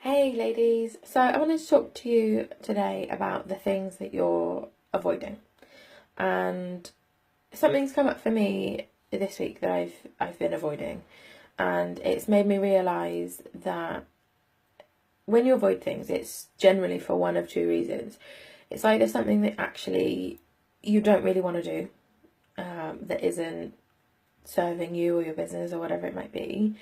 Hey ladies, so I wanted to talk to you today about the things that you're avoiding. And something's come up for me this week that I've been avoiding, and it's made me realise that when you avoid things, it's generally for one of two reasons. It's either something that actually you don't really want to do, that isn't serving you or your business or whatever it might be,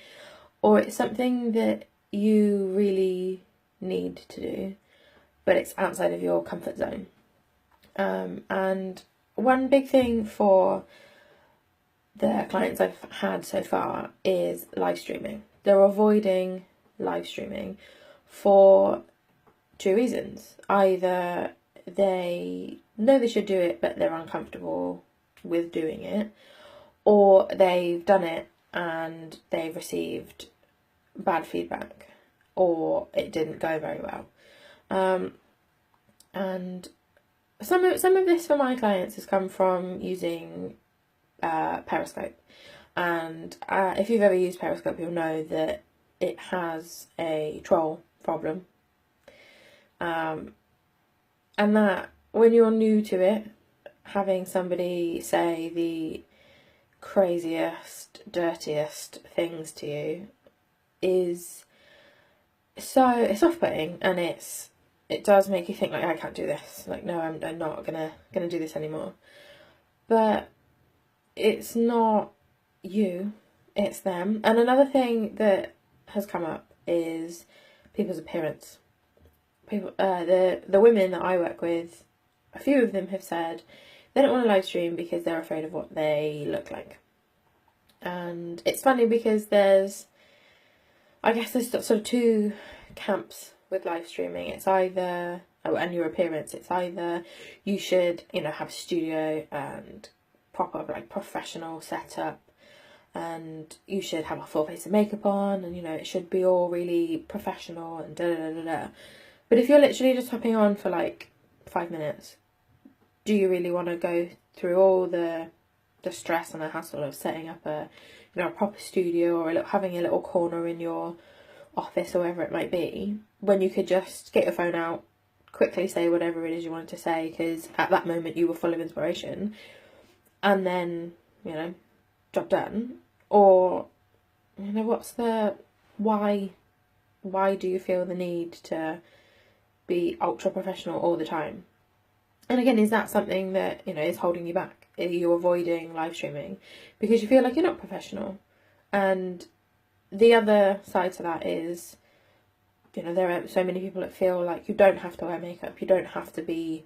or it's something that you really need to do, but it's outside of your comfort zone. And one big thing for the clients I've had so far is live streaming. They're avoiding live streaming for two reasons. Either they know they should do it, but they're uncomfortable with doing it, or they've done it and they've received bad feedback, or it didn't go very well. And some of this for my clients has come from using Periscope. And if you've ever used Periscope, you'll know that it has a troll problem. And that when you're new to it, having somebody say the craziest, dirtiest things to you is so, it's off-putting, and it does make you think, like, I can't do this. Like, no, I'm not gonna do this anymore. But it's not you, it's them. And another thing that has come up is people's appearance. People, the women that I work with, a few of them have said they don't want to live stream because they're afraid of what they look like. And it's funny because there's sort of two camps with live streaming. It's either, and your appearance, it's either you should, have a studio and proper, like, professional setup, and you should have a full face of makeup on, and, it should be all really professional and da da da da. But if you're literally just hopping on for like 5 minutes, do you really want to go through all the stress and the hassle of setting up a proper studio, or having a little corner in your office or wherever it might be, when you could just get your phone out, quickly say whatever it is you wanted to say, because at that moment you were full of inspiration, and then, job done? Or, what's the, why do you feel the need to be ultra professional all the time? And again, is that something that, is holding you back? Are you avoiding live streaming because you feel like you're not professional? And the other side to that is, there are so many people that feel like you don't have to wear makeup, you don't have to be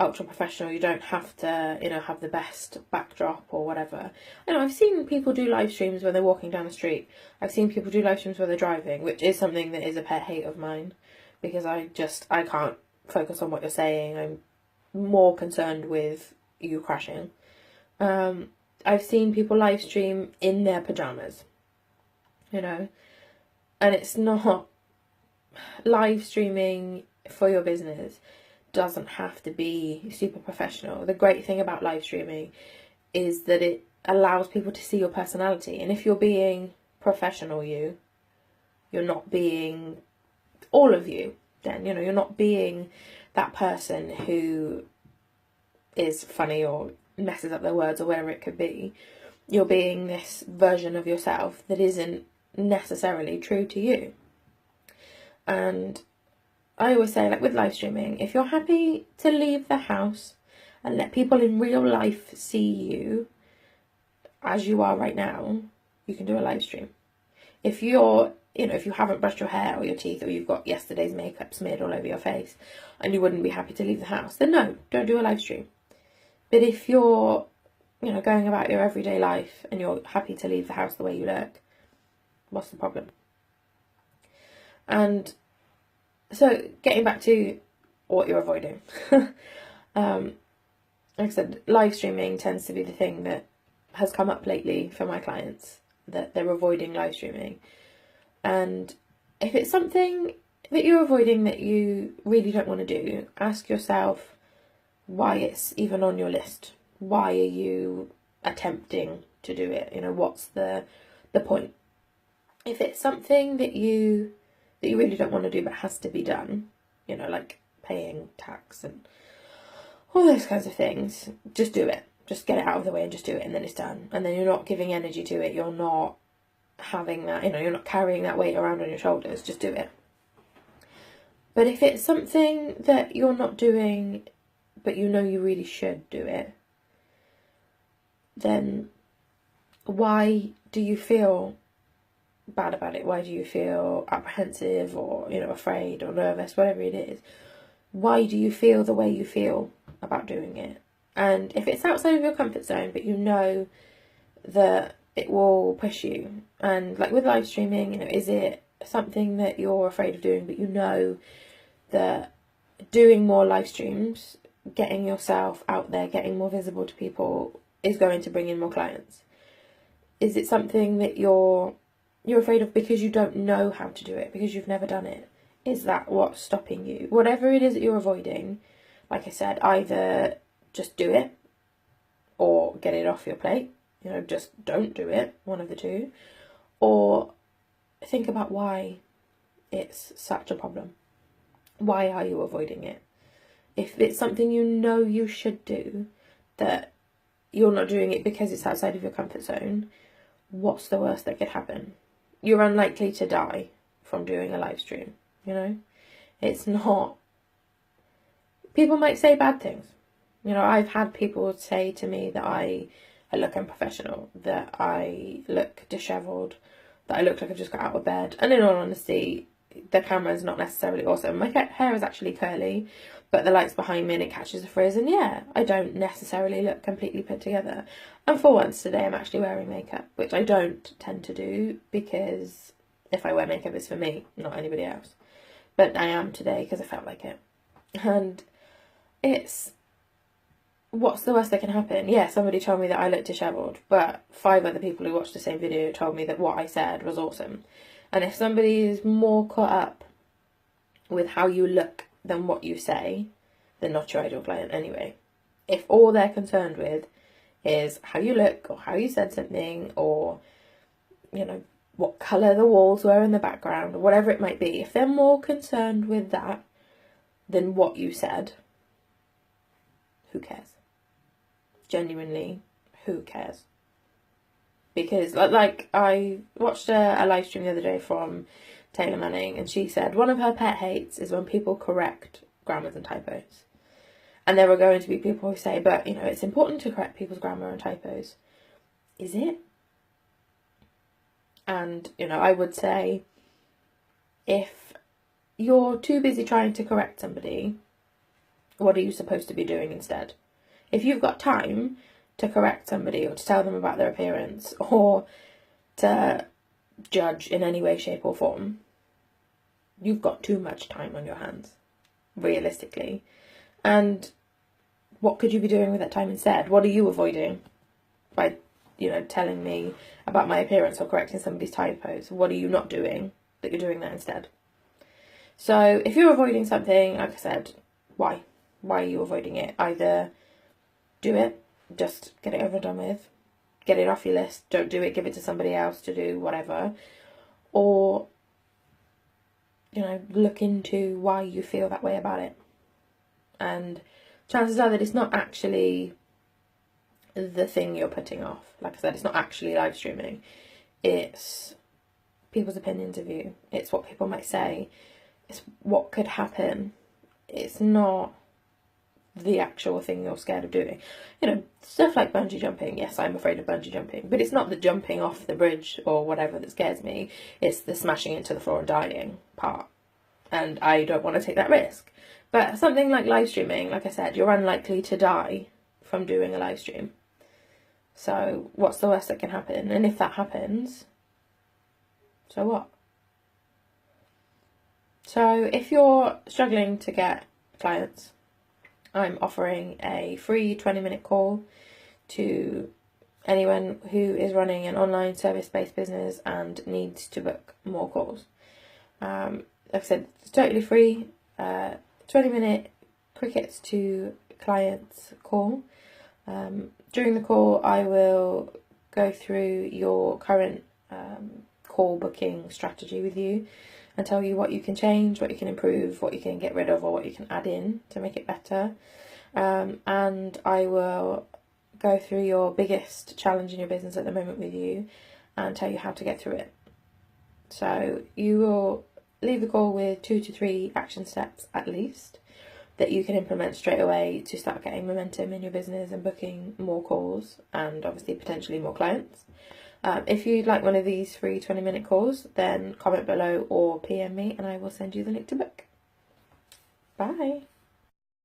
ultra professional, you don't have to, have the best backdrop or whatever. I've seen people do live streams when they're walking down the street. I've seen people do live streams when they're driving, which is something that is a pet hate of mine, because I can't focus on what you're saying. I'm more concerned with you crashing. I've seen people live stream in their pajamas, and it's not, live streaming for your business doesn't have to be super professional. The great thing about live streaming is that it allows people to see your personality, and if you're being professional you're not being all of you, then you're not being that person who is funny or messes up their words or whatever it could be. You're being this version of yourself that isn't necessarily true to you. And I always say, like, with live streaming, if you're happy to leave the house and let people in real life see you as you are right now, you can do a live stream. If you're, if you haven't brushed your hair or your teeth, or you've got yesterday's makeup smeared all over your face and you wouldn't be happy to leave the house, then no, don't do a live stream. But if you're, going about your everyday life and you're happy to leave the house the way you look, what's the problem? And so, getting back to what you're avoiding, like I said, live streaming tends to be the thing that has come up lately for my clients, that they're avoiding live streaming. And if it's something that you're avoiding that you really don't want to do, ask yourself why it's even on your list. Why are you attempting to do it? What's the point? If it's something that you that you really don't want to do but has to be done, you know, like paying tax and all those kinds of things, just do it. Just get it out of the way and just do it, and then it's done. And then you're not giving energy to it, you're not having that, you know, you're not carrying that weight around on your shoulders, just do it. But if it's something that you're not doing, but you know you really should do it, then why do you feel bad about it? Why do you feel apprehensive or, you know, afraid or nervous, whatever it is? Why do you feel the way you feel about doing it? And if it's outside of your comfort zone, but you know that it will push you, and like with live streaming, you know, is it something that you're afraid of doing, but you know that doing more live streams, getting yourself out there, getting more visible to people is going to bring in more clients? Is it something that you're afraid of because you don't know how to do it, because you've never done it? Is that what's stopping you? Whatever it is that you're avoiding, like I said, either just do it or get it off your plate, you know, just don't do it, one of the two, or think about why it's such a problem. Why are you avoiding it? If it's something you know you should do, that you're not doing it because it's outside of your comfort zone, what's the worst that could happen? You're unlikely to die from doing a live stream, you know? It's not... People might say bad things. You know, I've had people say to me that I look unprofessional, that I look dishevelled, that I look like I've just got out of bed. And in all honesty, the camera's not necessarily awesome. My hair is actually curly, but the light's behind me and it catches a frizz. And yeah, I don't necessarily look completely put together. And for once today, I'm actually wearing makeup, which I don't tend to do, because if I wear makeup, it's for me, not anybody else. But I am today because I felt like it. And it's... what's the worst that can happen? Yeah, somebody told me that I looked dishevelled, but 5 other people who watched the same video told me that what I said was awesome. And if somebody is more caught up with how you look than what you say, they're not your ideal client anyway. If all they're concerned with is how you look, or how you said something, or, you know, what colour the walls were in the background, or whatever it might be, if they're more concerned with that than what you said, who cares? Genuinely, who cares? Because, like, I watched a live stream the other day from Taylor Manning, and she said one of her pet hates is when people correct grammars and typos. And there are going to be people who say, but, you know, it's important to correct people's grammar and typos. Is it? And, you know, I would say, if you're too busy trying to correct somebody, what are you supposed to be doing instead? If you've got time to correct somebody, or to tell them about their appearance, or to judge in any way, shape or form, you've got too much time on your hands, realistically. And what could you be doing with that time instead? What are you avoiding by, you know, telling me about my appearance or correcting somebody's typos? What are you not doing that you're doing that instead? So if you're avoiding something, like I said, why? Why are you avoiding it? Either do it, just get it over and done with, get it off your list, don't do it, give it to somebody else to do, whatever. Or, you know, look into why you feel that way about it. And chances are that it's not actually the thing you're putting off. Like I said, it's not actually live streaming. It's people's opinions of you. It's what people might say. It's what could happen. It's not the actual thing you're scared of doing. You know, stuff like bungee jumping. Yes, I'm afraid of bungee jumping, but it's not the jumping off the bridge or whatever that scares me. It's the smashing into the floor and dying part. And I don't want to take that risk. But something like live streaming, like I said, you're unlikely to die from doing a live stream. So what's the worst that can happen? And if that happens, so what? So if you're struggling to get clients, I'm offering a free 20-minute call to anyone who is running an online service-based business and needs to book more calls. Like I said, it's totally free. 20-minute crickets to clients call. During the call, I will go through your current call booking strategy with you, and tell you what you can change, what you can improve, what you can get rid of, or what you can add in to make it better. And I will go through your biggest challenge in your business at the moment with you and tell you how to get through it. So you will leave the call with 2 to 3 action steps at least that you can implement straight away to start getting momentum in your business and booking more calls and obviously potentially more clients. If you'd like one of these free 20-minute calls, then comment below or PM me and I will send you the link to book. Bye.